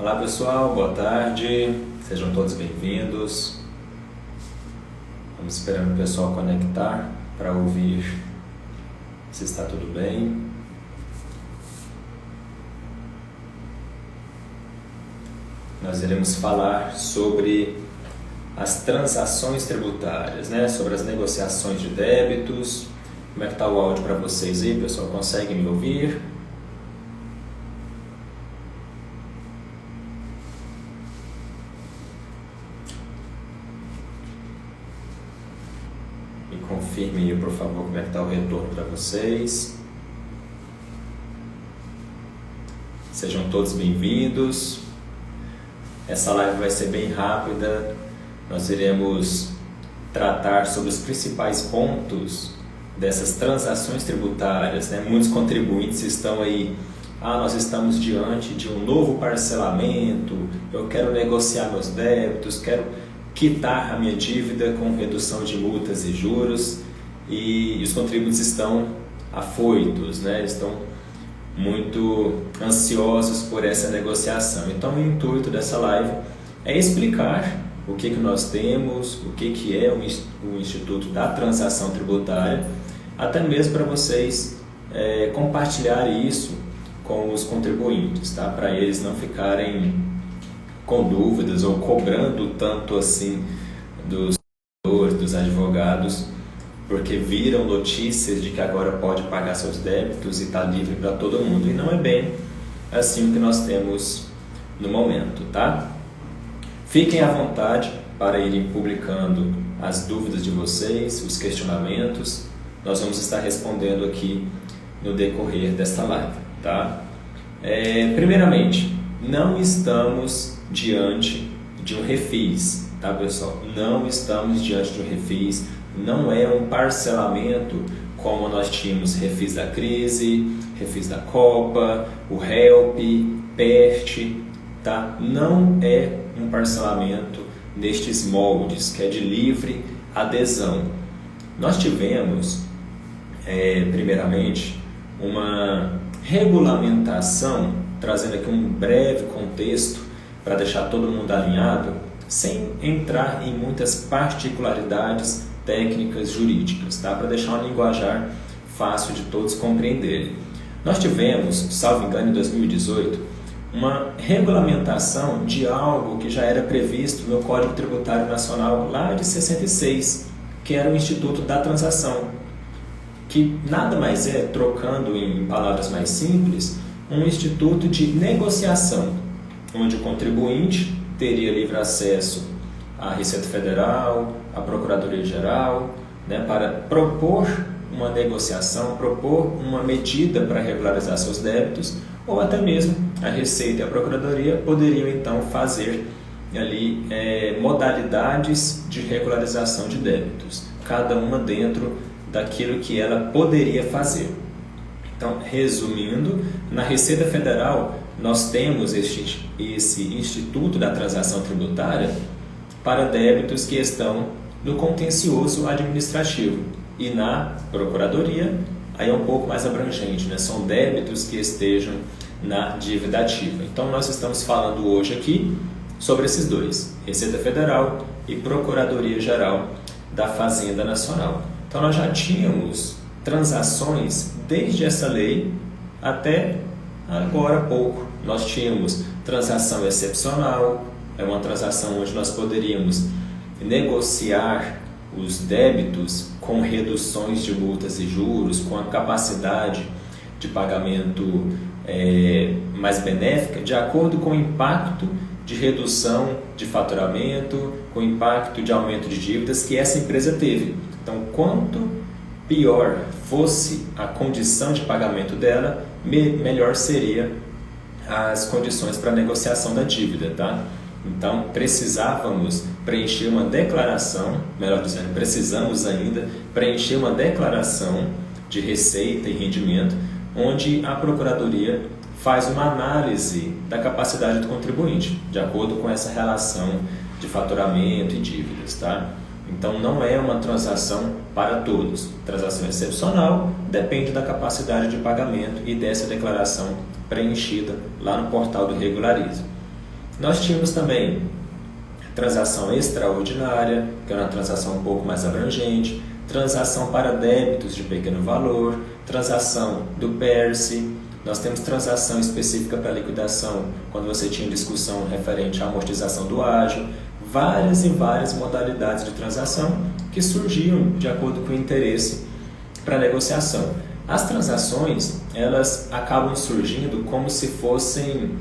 Olá pessoal, boa tarde, sejam todos bem-vindos. Vamos esperando o pessoal conectar para ouvir se está tudo bem. Nós iremos falar sobre as transações tributárias, sobre as negociações de débitos. Como é que está o áudio para vocês aí, pessoal? Conseguem me ouvir? Me confirmem aí, por favor, como é que está o retorno para vocês. Sejam todos bem-vindos. Essa live vai ser bem rápida. Nós iremos tratar sobre os principais pontos dessas transações tributárias. Muitos contribuintes estão aí, nós estamos diante de um novo parcelamento, eu quero negociar meus débitos, quero quitar a minha dívida com redução de multas e juros, e os contribuintes estão afoitos, estão muito ansiosos por essa negociação. Então o intuito dessa live é explicar o que nós temos, o que é o Instituto da Transação Tributária, até mesmo para vocês compartilharem isso com os contribuintes, para eles não ficarem com dúvidas ou cobrando tanto assim dos advogados, porque viram notícias de que agora pode pagar seus débitos e está livre para todo mundo, e não é bem assim o que nós temos no momento, Fiquem à vontade para irem publicando as dúvidas de vocês, os questionamentos. Nós vamos estar respondendo aqui no decorrer desta live, Primeiramente, não estamos diante de um refis, pessoal? Não estamos diante de um refis, não é um parcelamento como nós tínhamos refis da crise, refis da Copa, o HELP, PERT, Não é um parcelamento nestes moldes, que é de livre adesão. Nós tivemos, primeiramente, uma regulamentação, trazendo aqui um breve contexto para deixar todo mundo alinhado, sem entrar em muitas particularidades técnicas jurídicas, para deixar um linguajar fácil de todos compreenderem. Nós tivemos, salvo engano, em 2018, uma regulamentação de algo que já era previsto no Código Tributário Nacional lá de 66, que era o Instituto da Transação, que nada mais é, trocando em palavras mais simples, um instituto de negociação, onde o contribuinte teria livre acesso à Receita Federal, à Procuradoria-Geral, para propor uma negociação, propor uma medida para regularizar seus débitos, ou até mesmo a Receita e a Procuradoria poderiam então fazer ali modalidades de regularização de débitos, cada uma dentro daquilo que ela poderia fazer. Então, resumindo, na Receita Federal nós temos esse Instituto da Transação Tributária para débitos que estão no contencioso administrativo, e na Procuradoria aí é um pouco mais abrangente, são débitos que estejam na dívida ativa. Então nós estamos falando hoje aqui sobre esses dois, Receita Federal e Procuradoria-Geral da Fazenda Nacional. Então nós já tínhamos transações desde essa lei até agora há pouco. Nós tínhamos transação excepcional, é uma transação onde nós poderíamos negociar os débitos com reduções de multas e juros, com a capacidade de pagamento mais benéfica, de acordo com o impacto de redução de faturamento, com o impacto de aumento de dívidas que essa empresa teve. Então, quanto pior fosse a condição de pagamento dela, melhor seria as condições para a negociação da dívida, Então, precisávamos preencher uma declaração, melhor dizendo, precisamos ainda preencher uma declaração de receita e rendimento, onde a Procuradoria faz uma análise da capacidade do contribuinte, de acordo com essa relação de faturamento e dívidas, Então, não é uma transação para todos. Transação excepcional depende da capacidade de pagamento e dessa declaração preenchida lá no portal do Regularize. Nós tínhamos também transação extraordinária, que é uma transação um pouco mais abrangente, transação para débitos de pequeno valor, transação do PERSE, nós temos transação específica para liquidação, quando você tinha discussão referente à amortização do ágio, várias e várias modalidades de transação que surgiam de acordo com o interesse para negociação. As transações, elas acabam surgindo como se fossem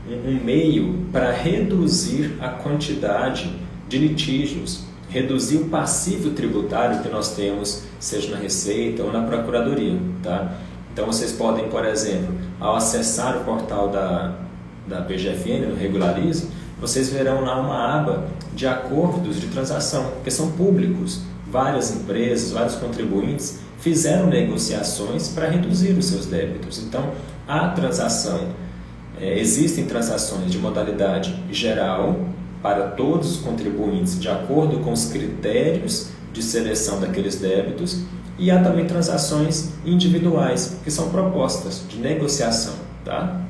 um meio para reduzir a quantidade de litígios, reduzir o passivo tributário que nós temos, seja na Receita ou na Procuradoria, tá? Então vocês podem, por exemplo, ao acessar o portal da PGFN, no Regularize, vocês verão lá uma aba de acordos de transação, que são públicos. Várias empresas, vários contribuintes fizeram negociações para reduzir os seus débitos. Então, a transação, existem transações de modalidade geral para todos os contribuintes de acordo com os critérios de seleção daqueles débitos, e há também transações individuais, que são propostas de negociação, tá?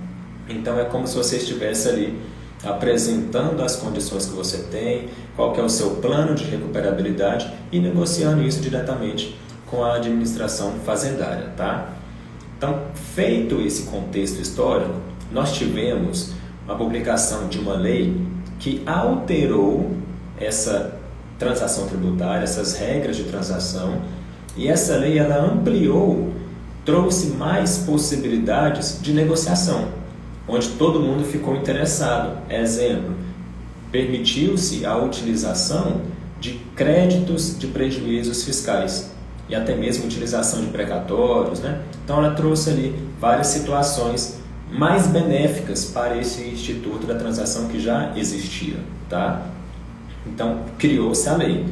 Então é como se você estivesse ali apresentando as condições que você tem, qual que é o seu plano de recuperabilidade e negociando isso diretamente com a administração fazendária, tá? Então, feito esse contexto histórico, nós tivemos uma publicação de uma lei que alterou essa transação tributária, essas regras de transação, e essa lei ela ampliou, trouxe mais possibilidades de negociação, onde todo mundo ficou interessado. Exemplo, permitiu-se a utilização de créditos de prejuízos fiscais e até mesmo utilização de precatórios, né? Então ela trouxe ali várias situações mais benéficas para esse instituto da transação que já existia, tá? Então criou-se a lei.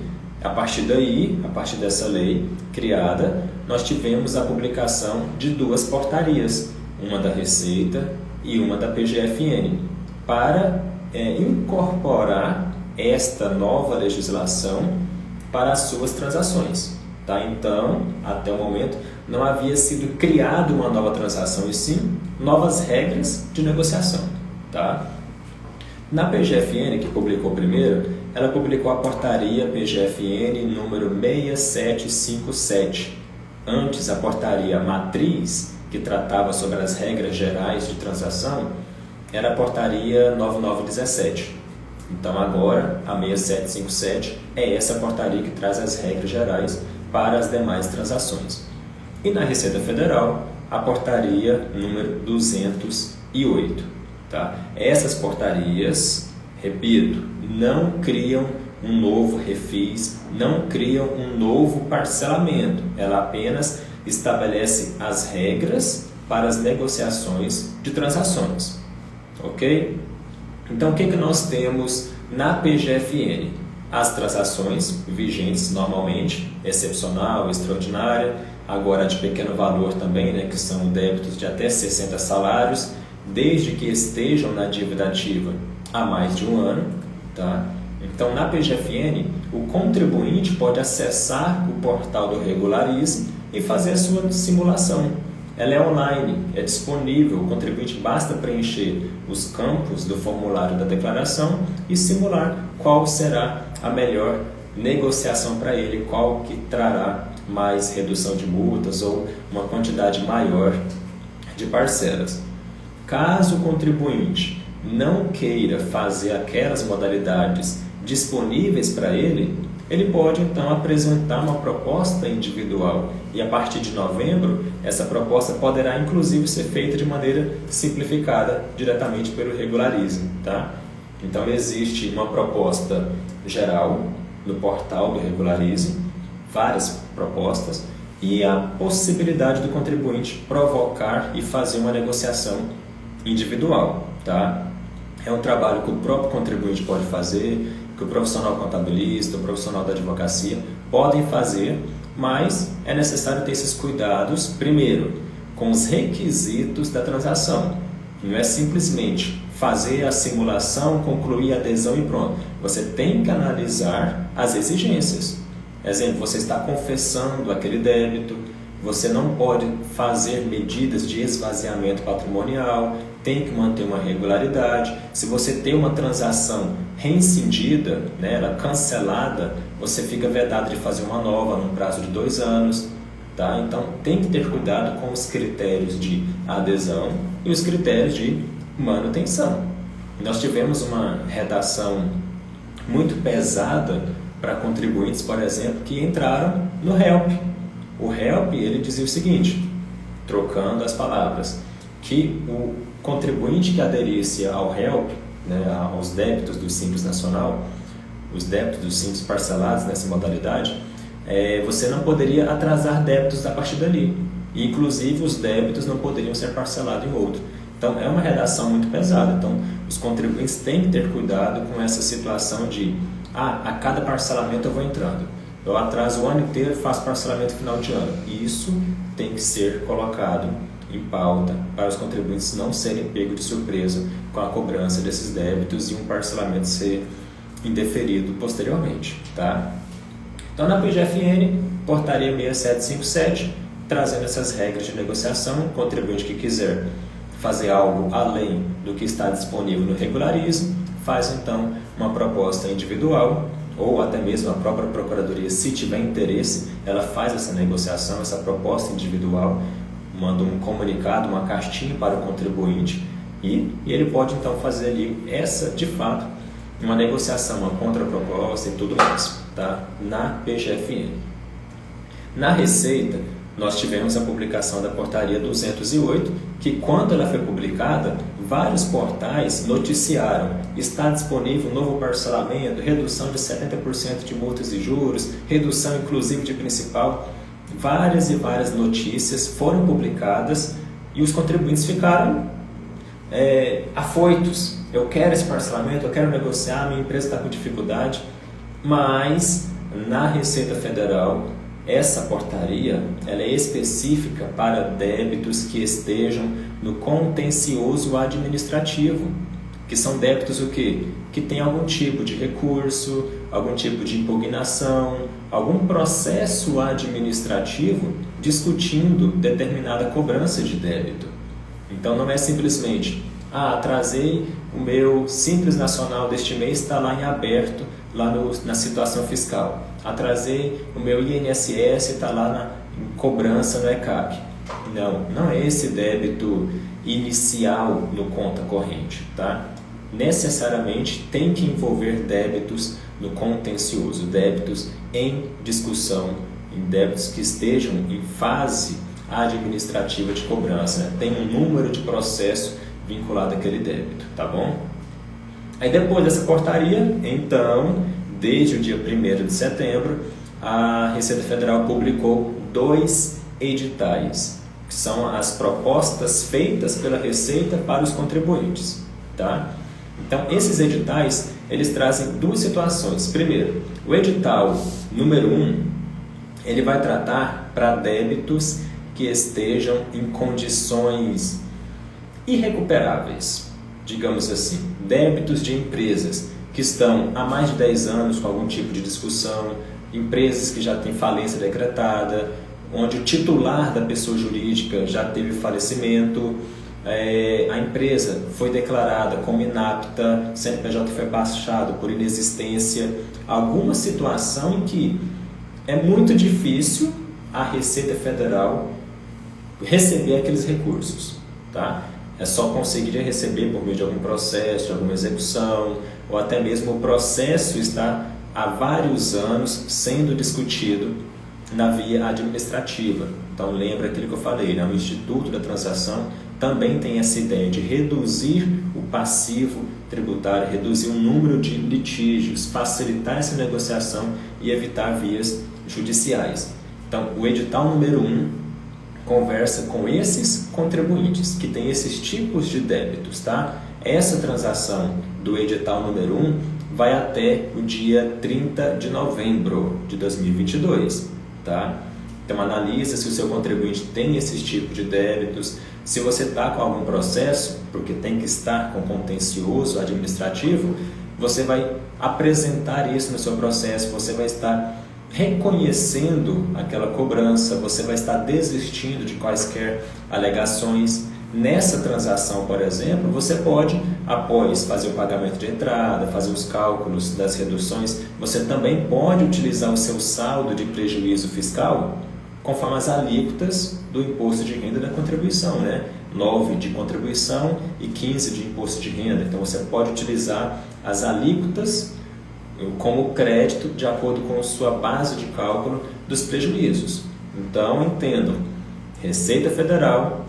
A partir daí, a partir dessa lei criada, nós tivemos a publicação de duas portarias, uma da Receita e uma da PGFN, para incorporar esta nova legislação para as suas transações. Tá? Então, até o momento, não havia sido criada uma nova transação, e sim novas regras de negociação. Tá? Na PGFN, que publicou primeiro, ela publicou a portaria PGFN número 6757. Antes, a portaria matriz, que tratava sobre as regras gerais de transação, era a portaria 9917. Então agora, a 6757 é essa portaria que traz as regras gerais para as demais transações. E na Receita Federal, a portaria número 208. Tá? Essas portarias, repito, não criam um novo refis, não criam um novo parcelamento. Ela apenas estabelece as regras para as negociações de transações. Ok? Então, o que nós temos na PGFN? As transações vigentes normalmente, excepcional, extraordinária, agora de pequeno valor também, né, que são débitos de até 60 salários, desde que estejam na dívida ativa há mais de um ano. Tá? Então, na PGFN, o contribuinte pode acessar o portal do Regularize e fazer a sua simulação. Ela é online, é disponível, o contribuinte basta preencher os campos do formulário da declaração e simular qual será a melhor negociação para ele, qual que trará mais redução de multas ou uma quantidade maior de parcelas. Caso o contribuinte não queira fazer aquelas modalidades disponíveis para ele, ele pode então apresentar uma proposta individual e a partir de novembro essa proposta poderá inclusive ser feita de maneira simplificada diretamente pelo Regularize, tá? Então existe uma proposta geral no portal do Regularize, várias propostas, e a possibilidade do contribuinte provocar e fazer uma negociação individual, tá? É um trabalho que o próprio contribuinte pode fazer, que o profissional contabilista, o profissional da advocacia podem fazer, mas é necessário ter esses cuidados, primeiro, com os requisitos da transação. Não é simplesmente fazer a simulação, concluir a adesão e pronto. Você tem que analisar as exigências. Exemplo, você está confessando aquele débito, você não pode fazer medidas de esvaziamento patrimonial, tem que manter uma regularidade. Se você tem uma transação reincindida, né, ela cancelada, você fica vedado de fazer uma nova num prazo de 2 anos. Tá? Então, tem que ter cuidado com os critérios de adesão e os critérios de manutenção. Nós tivemos uma redação muito pesada para contribuintes, por exemplo, que entraram no HELP. O HELP, ele dizia o seguinte, trocando as palavras, que o contribuinte que aderisse ao HELP, né, aos débitos do Simples Nacional, os débitos do Simples parcelados nessa modalidade, você não poderia atrasar débitos a partir dali. E, inclusive, os débitos não poderiam ser parcelados em outro. Então, é uma redação muito pesada. Então, os contribuintes têm que ter cuidado com essa situação de a cada parcelamento eu vou entrando. Eu atraso o ano inteiro e faço parcelamento final de ano. Isso tem que ser colocado em pauta para os contribuintes não serem pegos de surpresa com a cobrança desses débitos e um parcelamento ser indeferido posteriormente. Tá? Então, na PGFN, portaria 6757, trazendo essas regras de negociação, o contribuinte que quiser fazer algo além do que está disponível no regularismo, faz então uma proposta individual, ou até mesmo a própria Procuradoria, se tiver interesse, ela faz essa negociação, essa proposta individual, manda um comunicado, uma cartinha para o contribuinte, e ele pode então fazer ali essa, de fato, uma negociação, uma contraproposta e tudo mais, tá? Na PGFN. Na Receita, nós tivemos a publicação da portaria 208, que quando ela foi publicada, vários portais noticiaram: está disponível um novo parcelamento, redução de 70% de multas e juros, redução inclusive de principal. Várias e várias notícias foram publicadas e os contribuintes ficaram afoitos. Eu quero esse parcelamento, eu quero negociar, minha empresa está com dificuldade. Mas na Receita Federal, essa portaria ela é específica para débitos que estejam no contencioso administrativo, que são débitos o quê? Que tem algum tipo de recurso, algum tipo de impugnação, algum processo administrativo discutindo determinada cobrança de débito. Então não é simplesmente, atrasei o meu Simples Nacional deste mês, está lá em aberto, lá na situação fiscal. Atrasei o meu INSS, está lá em cobrança no ECAP. Não é esse débito inicial no conta corrente, tá? Necessariamente tem que envolver débitos no contencioso, débitos em discussão, em débitos que estejam em fase administrativa de cobrança, né? Tem um número de processo vinculado àquele débito, tá bom? Aí depois dessa portaria, então, desde o dia 1º de setembro, a Receita Federal publicou 2 editais, que são as propostas feitas pela Receita para os contribuintes, tá? Então, esses editais, eles trazem 2 situações. Primeiro, o edital número 1, ele vai tratar para débitos que estejam em condições irrecuperáveis, digamos assim, débitos de empresas que estão há mais de 10 anos com algum tipo de discussão, empresas que já têm falência decretada, onde o titular da pessoa jurídica já teve falecimento, a empresa foi declarada como inapta, CNPJ foi baixado por inexistência, alguma situação em que é muito difícil a Receita Federal receber aqueles recursos, tá? É só conseguir receber por meio de algum processo, de alguma execução, ou até mesmo o processo está há vários anos sendo discutido na via administrativa. Então lembra aquilo que eu falei, né? O Instituto da Transação também tem essa ideia de reduzir o passivo tributário, reduzir o número de litígios, facilitar essa negociação e evitar vias judiciais. Então o edital número 1 conversa com esses contribuintes que têm esses tipos de débitos, tá? Essa transação do edital número 1 vai até o dia 30 de novembro de 2022, tá? Então analisa se o seu contribuinte tem esses tipos de débitos, se você está com algum processo, porque tem que estar com contencioso administrativo, você vai apresentar isso no seu processo, você vai estar reconhecendo aquela cobrança, você vai estar desistindo de quaisquer alegações. nessa transação, por exemplo, você pode, após fazer o pagamento de entrada, fazer os cálculos das reduções, você também pode utilizar o seu saldo de prejuízo fiscal conforme as alíquotas do imposto de renda e da contribuição, né? 9 de contribuição e 15 de imposto de renda. Então você pode utilizar as alíquotas como crédito de acordo com a sua base de cálculo dos prejuízos. Então entendam, Receita Federal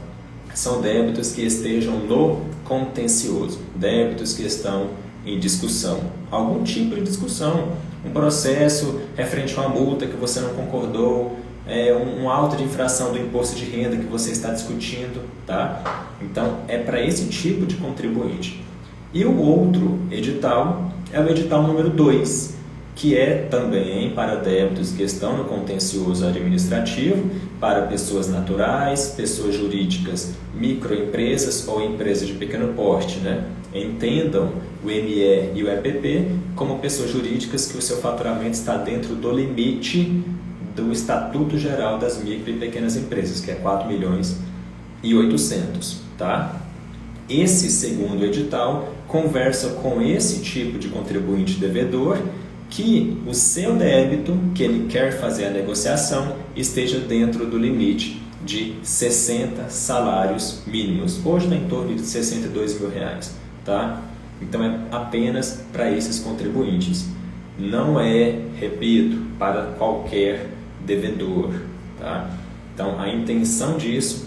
são débitos que estejam no contencioso, débitos que estão em discussão, algum tipo de discussão, um processo referente a uma multa que você não concordou, um auto de infração do imposto de renda que você está discutindo, tá? Então, é para esse tipo de contribuinte. E o outro edital é o edital número 2, que é também para débitos que estão no contencioso administrativo, para pessoas naturais, pessoas jurídicas, microempresas ou empresas de pequeno porte, né? Entendam o ME e o EPP como pessoas jurídicas que o seu faturamento está dentro do limite do Estatuto Geral das Micro e Pequenas Empresas, que é 4.800.000, tá? Esse segundo edital conversa com esse tipo de contribuinte devedor que o seu débito, que ele quer fazer a negociação, esteja dentro do limite de 60 salários mínimos. Hoje está em torno de R$62 mil, tá? Então é apenas para esses contribuintes. Não é, repito, para qualquer devedor, tá? Então a intenção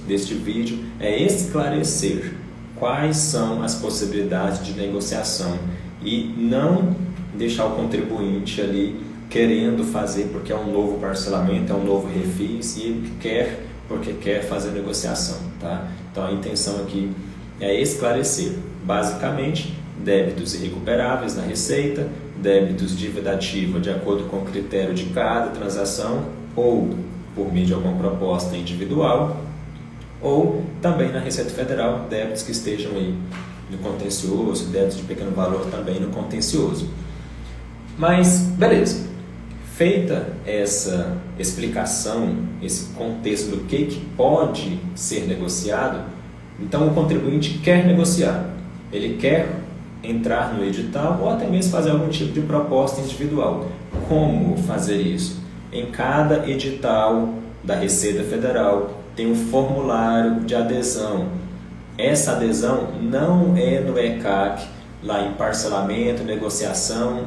deste vídeo é esclarecer quais são as possibilidades de negociação e não deixar o contribuinte ali querendo fazer porque é um novo parcelamento, é um novo refis e ele quer porque quer fazer negociação, tá? Então a intenção aqui é esclarecer, basicamente, débitos irrecuperáveis na receita, débitos dívida ativa de acordo com o critério de cada transação ou por meio de alguma proposta individual, ou também na Receita Federal, débitos que estejam aí no contencioso, débitos de pequeno valor também no contencioso. Mas, beleza, feita essa explicação, esse contexto do que pode ser negociado, então o contribuinte quer negociar, ele quer entrar no edital ou até mesmo fazer algum tipo de proposta individual. Como fazer isso? Em cada edital da Receita Federal tem um formulário de adesão. Essa adesão não é no ECAC, lá em parcelamento, negociação,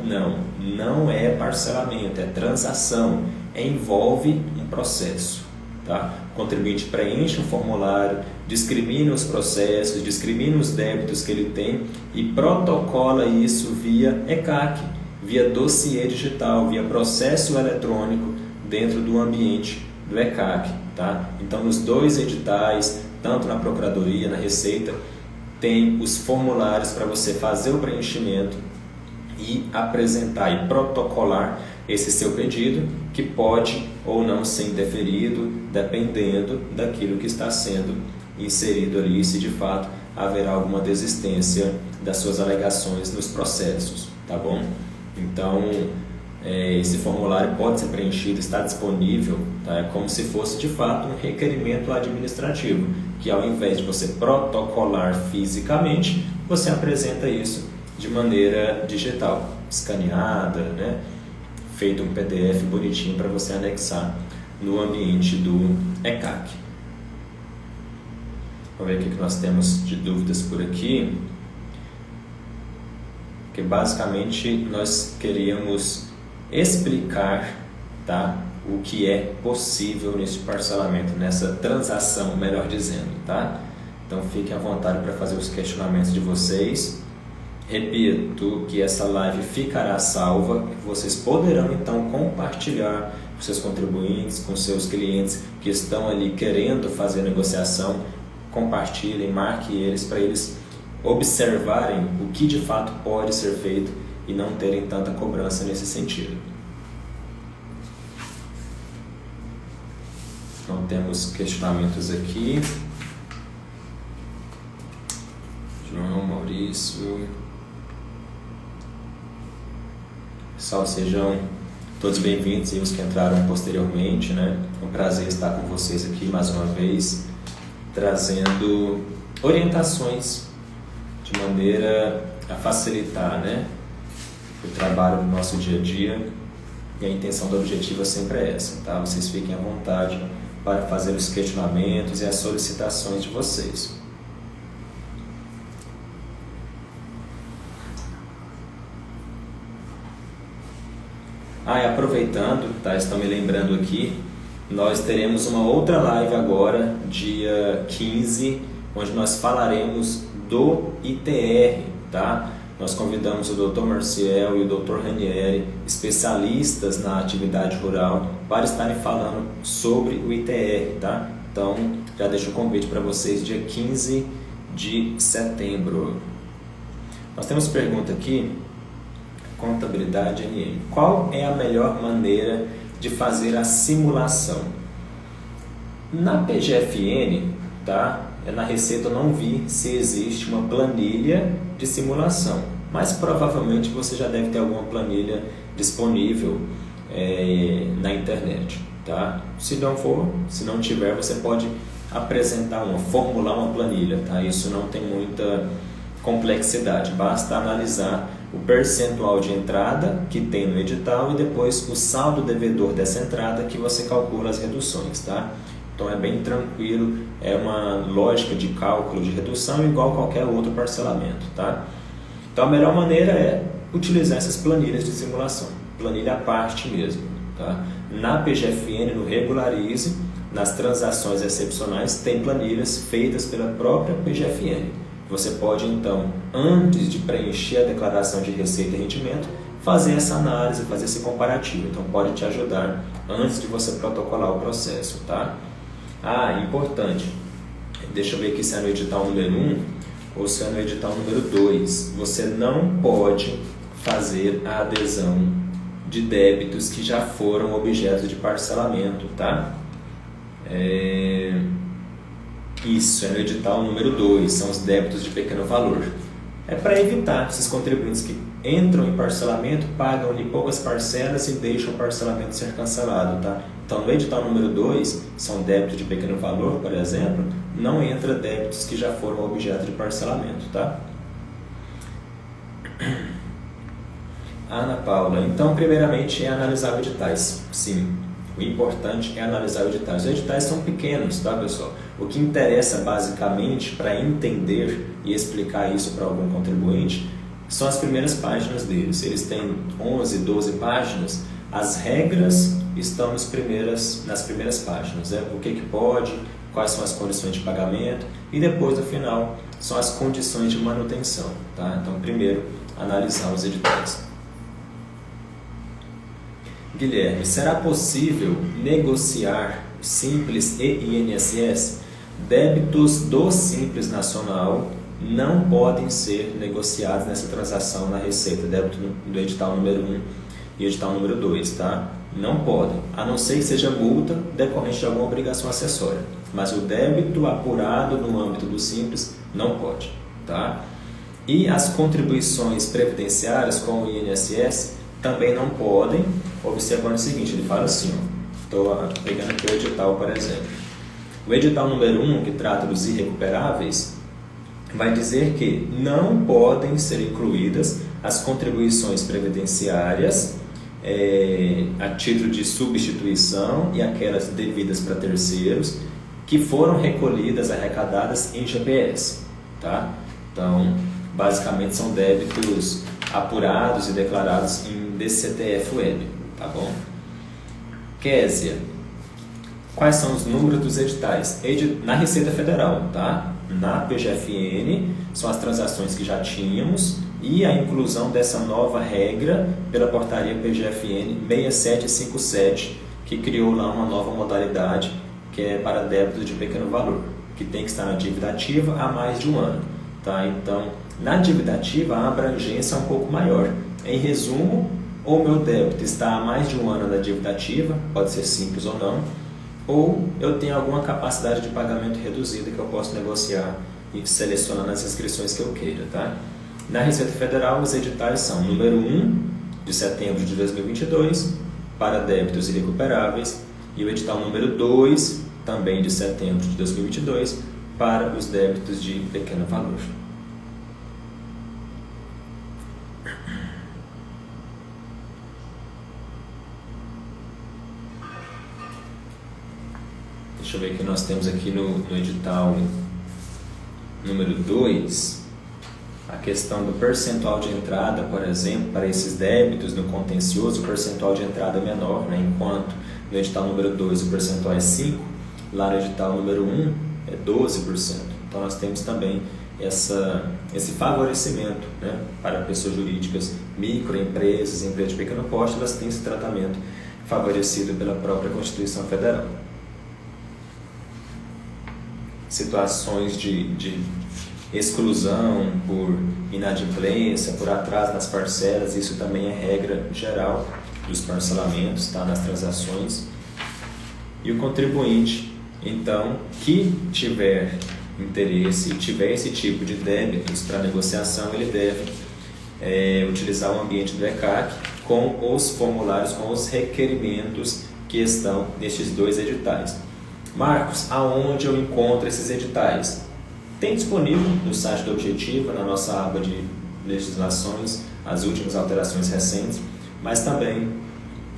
não é parcelamento, é transação, envolve um processo. Tá? O contribuinte preenche um formulário, discrimina os processos, discrimina os débitos que ele tem e protocola isso via ECAC, via dossiê digital, via processo eletrônico dentro do ambiente do ECAC. Tá? Então, nos dois editais, tanto na Procuradoria, na Receita, tem os formulários para você fazer o preenchimento e apresentar e protocolar esse seu pedido, que pode ou não ser indeferido, dependendo daquilo que está sendo inserido ali, se de fato haverá alguma desistência das suas alegações nos processos, tá bom? Então, esse formulário pode ser preenchido, está disponível, tá? É como se fosse de fato um requerimento administrativo, que ao invés de você protocolar fisicamente, você apresenta isso de maneira digital, escaneada, né? Feito um PDF bonitinho para você anexar no ambiente do ECAC. Vamos ver o que nós temos de dúvidas por aqui. Que basicamente nós queríamos explicar, tá, o que é possível nesse parcelamento, nessa transação, melhor dizendo, tá? Então fiquem à vontade para fazer os questionamentos de vocês. Repito que essa live ficará salva, que vocês poderão então compartilhar com seus contribuintes, com seus clientes que estão ali querendo fazer negociação. Compartilhem, marquem eles para eles observarem o que de fato pode ser feito e não terem tanta cobrança nesse sentido. Então temos questionamentos aqui. João, Maurício. Pessoal, sejam todos bem-vindos e os que entraram posteriormente, né? É um prazer estar com vocês aqui mais uma vez, trazendo orientações de maneira a facilitar, né, o trabalho no nosso dia a dia, e a intenção do objetivo sempre é essa, tá? Vocês fiquem à vontade para fazer os questionamentos e as solicitações de vocês. E aproveitando, tá, estão me lembrando aqui, nós teremos uma outra live agora, dia 15, onde nós falaremos do ITR, tá? Nós convidamos o Dr. Marciel e o Dr. Ranieri, especialistas na atividade rural, para estarem falando sobre o ITR, tá? Então, já deixo o convite para vocês, dia 15 de setembro. Nós temos pergunta aqui, contabilidade NM. Qual é a melhor maneira de fazer a simulação? Na PGFN, tá? Na Receita eu não vi se existe uma planilha de simulação, mas provavelmente você já deve ter alguma planilha disponível na internet, tá? Se não tiver, você pode apresentar formular uma planilha, tá? Isso não tem muita complexidade, basta analisar o percentual de entrada que tem no edital e depois o saldo devedor dessa entrada que você calcula as reduções, tá? Então é bem tranquilo, é uma lógica de cálculo de redução igual a qualquer outro parcelamento, tá? Então a melhor maneira é utilizar essas planilhas de simulação, planilha à parte mesmo, tá? Na PGFN, no Regularize, nas transações excepcionais, tem planilhas feitas pela própria PGFN. Você pode então, antes de preencher a declaração de receita e rendimento, fazer essa análise, fazer esse comparativo. Então pode te ajudar antes de você protocolar o processo, tá? Importante, deixa eu ver aqui se é no edital número 1 ou se é no edital número 2. Você não pode fazer a adesão de débitos que já foram objeto de parcelamento, tá? Isso, é no edital número 2, são os débitos de pequeno valor. É para evitar esses contribuintes que entram em parcelamento, pagam ali poucas parcelas e deixam o parcelamento ser cancelado, tá? Então, no edital número 2, são débitos de pequeno valor, por exemplo, não entra débitos que já foram objeto de parcelamento, tá? Ana Paula, então, primeiramente, é analisar os editais. Sim, o importante é analisar os editais. Os editais são pequenos, tá, pessoal? O que interessa, basicamente, para entender e explicar isso para algum contribuinte, são as primeiras páginas deles. Eles têm 11, 12 páginas. As regras estão nas primeiras páginas. O que pode, quais são as condições de pagamento e depois, no final, são as condições de manutenção. Tá? Então, primeiro, analisar os editais. Guilherme, será possível negociar Simples e INSS? Débitos do Simples Nacional não podem ser negociados nessa transação na Receita, débito do edital número 1 e edital número 2, tá? Não podem, a não ser que seja multa decorrente de alguma obrigação acessória. Mas o débito apurado no âmbito do Simples não pode, tá? E as contribuições previdenciárias, como o INSS, também não podem, observando o seguinte, ele fala assim, estou pegando aqui o edital, por exemplo. O edital número 1, que trata dos irrecuperáveis, vai dizer que não podem ser incluídas as contribuições previdenciárias a título de substituição e aquelas devidas para terceiros que foram recolhidas, arrecadadas em GPS, tá? Então, basicamente são débitos apurados e declarados em DCTF Web, tá bom? Késia, quais são os números dos editais? Na Receita Federal, tá? Na PGFN, são as transações que já tínhamos e a inclusão dessa nova regra pela portaria PGFN 6757, que criou lá uma nova modalidade que é para débitos de pequeno valor, que tem que estar na dívida ativa há mais de um ano, tá? Então, na dívida ativa, a abrangência é um pouco maior. Em resumo, ou meu débito está há mais de um ano na dívida ativa, pode ser simples ou não, ou eu tenho alguma capacidade de pagamento reduzida que eu posso negociar e selecionar nas inscrições que eu queira, tá? Na Receita Federal, os editais são número 1, de setembro de 2022, para débitos irrecuperáveis, e o edital número 2, também de setembro de 2022, para os débitos de pequeno valor. Deixa eu ver o que nós temos aqui no edital número 2, a questão do percentual de entrada, por exemplo, para esses débitos no contencioso, o percentual de entrada é menor, né? Enquanto no edital número 2 o percentual é 5%, lá no edital número 1 é 12%. Então nós temos também esse favorecimento, né, para pessoas jurídicas, microempresas, empresas de pequeno porte, elas têm esse tratamento favorecido pela própria Constituição Federal. Situações de exclusão por inadimplência, por atraso nas parcelas, isso também é regra geral dos parcelamentos, tá, nas transações. E o contribuinte, então, que tiver interesse e tiver esse tipo de débitos para negociação, ele deve utilizar o ambiente do ECAC com os formulários, com os requerimentos que estão nestes 2 editais. Marcos, aonde eu encontro esses editais? Tem disponível no site do Objetivo, na nossa aba de legislações, as últimas alterações recentes, mas também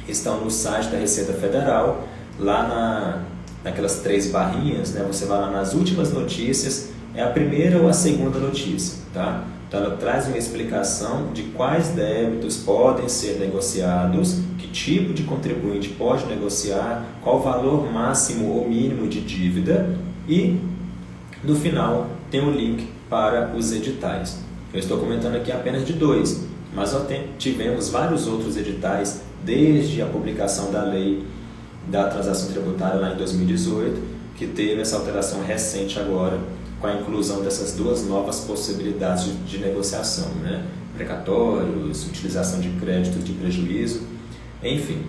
estão no site da Receita Federal, lá naquelas 3 barrinhas, né? Você vai lá nas últimas notícias, é a primeira ou a segunda notícia, tá? Então ela traz uma explicação de quais débitos podem ser negociados, que tipo de contribuinte pode negociar, qual o valor máximo ou mínimo de dívida e no final tem um link para os editais. Eu estou comentando aqui apenas de 2, mas nós tivemos vários outros editais desde a publicação da lei da transação tributária lá em 2018, que teve essa alteração recente agora, com a inclusão dessas 2 novas possibilidades de negociação, né? Precatórios, utilização de créditos de prejuízo, enfim.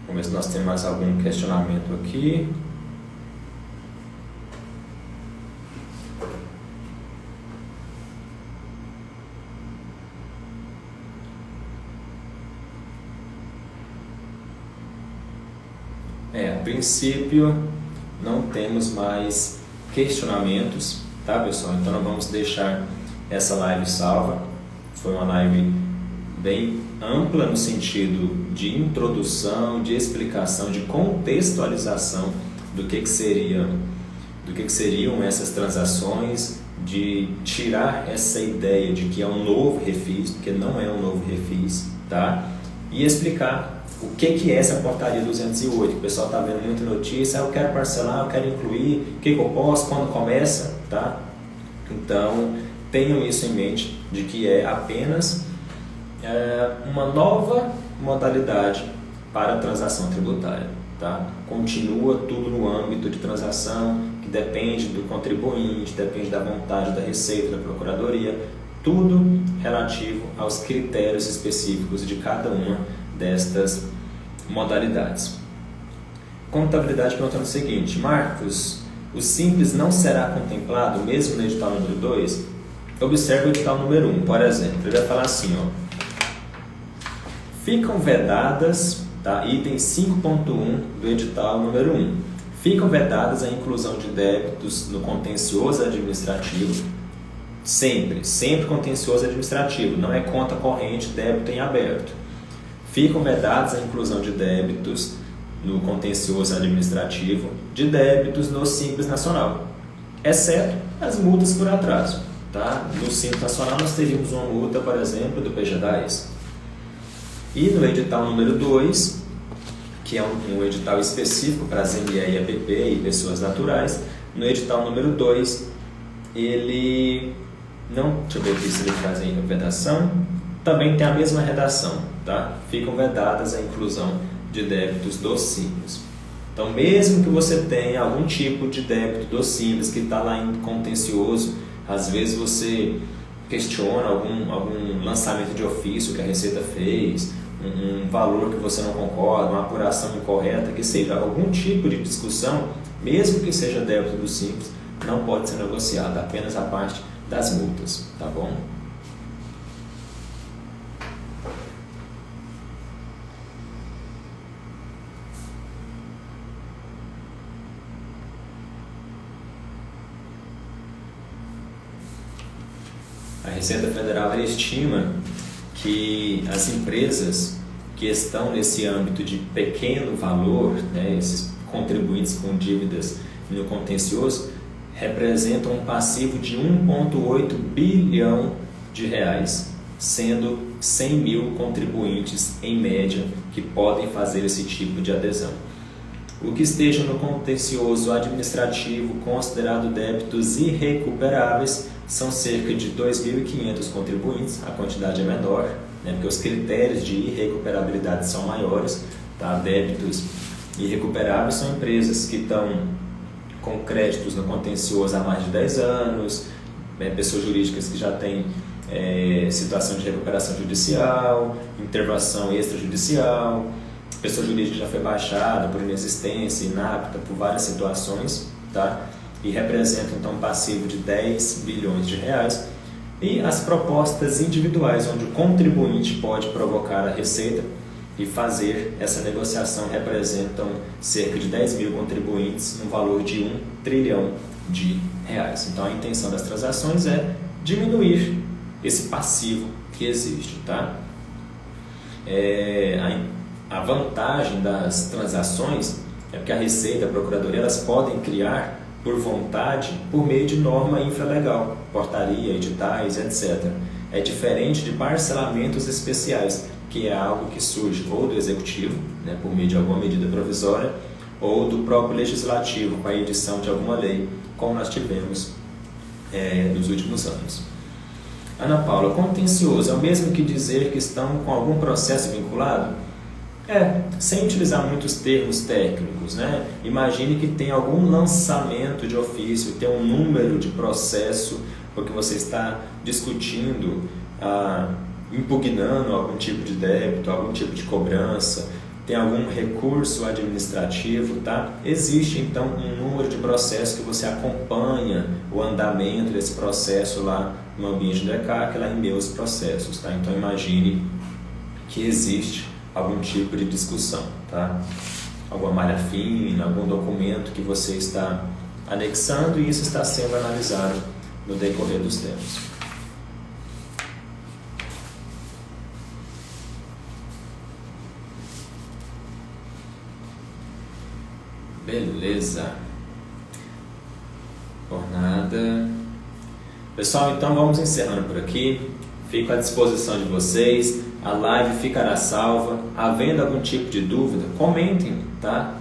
Vamos ver se nós temos mais algum questionamento aqui. A princípio não temos mais questionamentos, tá, pessoal? Então nós vamos deixar essa live salva. Foi uma live bem ampla no sentido de introdução, de explicação, de contextualização do que seriam essas transações, de tirar essa ideia de que é um novo refis, porque não é um novo refis, tá? E explicar o que é essa portaria 208, que o pessoal está vendo muita notícia, eu quero parcelar, eu quero incluir, o que eu posso, quando começa, tá? Então, tenham isso em mente, de que é apenas uma nova modalidade para a transação tributária, tá? Continua tudo no âmbito de transação, que depende do contribuinte, depende da vontade da Receita, da Procuradoria, tudo relativo aos critérios específicos de cada uma destas modalidades. Contabilidade perguntando o seguinte: Marcos, o simples não será contemplado mesmo no edital número 2? Observe o edital número 1, por exemplo. Ele vai falar assim, ó: ficam vedadas, tá? Item 5.1 do edital número 1. Ficam vedadas a inclusão de débitos no contencioso administrativo. Sempre contencioso administrativo, não é conta corrente, débito em aberto. Ficam vedadas a inclusão de débitos no contencioso administrativo, de débitos no Simples Nacional, exceto as multas por atraso, tá? No Simples Nacional nós teríamos uma multa, por exemplo, do PG10. E no edital número 2, que é um edital específico para as ME e APP e pessoas naturais, no edital número 2, ele não, deixa eu ver aqui se ele traz aí a vedação, também tem a mesma redação, tá? Ficam vedadas a inclusão de débitos do Simples. Então, mesmo que você tenha algum tipo de débito do Simples que está lá em contencioso, às vezes você questiona algum lançamento de ofício que a Receita fez, um valor que você não concorda, uma apuração incorreta, que seja algum tipo de discussão, mesmo que seja débito do Simples, não pode ser negociado, apenas a parte das multas, tá bom? A Receita Federal ela estima que as empresas que estão nesse âmbito de pequeno valor, né, esses contribuintes com dívidas no contencioso, representam um passivo de 1,8 bilhão de reais, sendo 100 mil contribuintes em média que podem fazer esse tipo de adesão. O que esteja no contencioso administrativo considerado débitos irrecuperáveis são cerca de 2.500 contribuintes, a quantidade é menor, né, porque os critérios de irrecuperabilidade são maiores, tá? Débitos irrecuperáveis são empresas que estão com créditos no contencioso há mais de 10 anos, né, pessoas jurídicas que já têm situação de recuperação judicial, intervenção extrajudicial, pessoa jurídica que já foi baixada por inexistência, inapta, por várias situações, tá? E representa então um passivo de 10 bilhões de reais. E as propostas individuais, onde o contribuinte pode provocar a Receita e fazer essa negociação, representam cerca de 10 mil contribuintes no valor de 1 trilhão de reais. Então a intenção das transações é diminuir esse passivo que existe, tá? A vantagem das transações é que a Receita, a Procuradoria, elas podem criar por vontade por meio de norma infralegal, portaria, editais, etc. É diferente de parcelamentos especiais, que é algo que surge ou do Executivo, né, por meio de alguma medida provisória, ou do próprio Legislativo, com a edição de alguma lei, como nós tivemos nos últimos anos. Ana Paula, contencioso é o mesmo que dizer que estão com algum processo vinculado? Sem utilizar muitos termos técnicos, né? Imagine que tem algum lançamento de ofício, tem um número de processo, porque você está discutindo, impugnando algum tipo de débito, algum tipo de cobrança, tem algum recurso administrativo, tá? Existe então um número de processos que você acompanha o andamento desse processo lá no ambiente do ECAC, lá em meus processos, tá? Então imagine que existe algum tipo de discussão, tá? Alguma malha fina, algum documento que você está anexando e isso está sendo analisado no decorrer dos tempos. Beleza. Por nada. Pessoal, então vamos encerrando por aqui. Fico à disposição de vocês. A live ficará salva. Havendo algum tipo de dúvida, comentem, tá?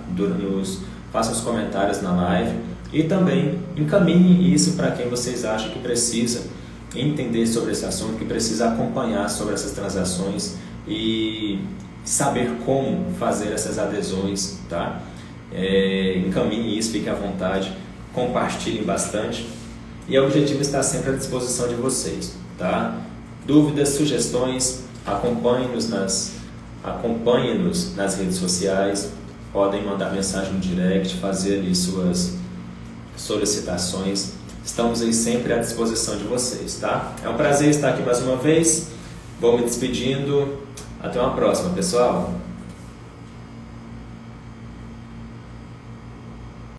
Façam os comentários na live. E também encaminhem isso para quem vocês acham que precisa entender sobre esse assunto, que precisa acompanhar sobre essas transações e saber como fazer essas adesões, tá? Encaminhem isso, fiquem à vontade, compartilhem bastante e o objetivo está sempre à disposição de vocês, tá? Dúvidas, sugestões, acompanhem-nos nas redes sociais, podem mandar mensagem no direct, fazer ali suas solicitações, estamos aí sempre à disposição de vocês, tá? É um prazer estar aqui mais uma vez, vou me despedindo, até uma próxima, pessoal!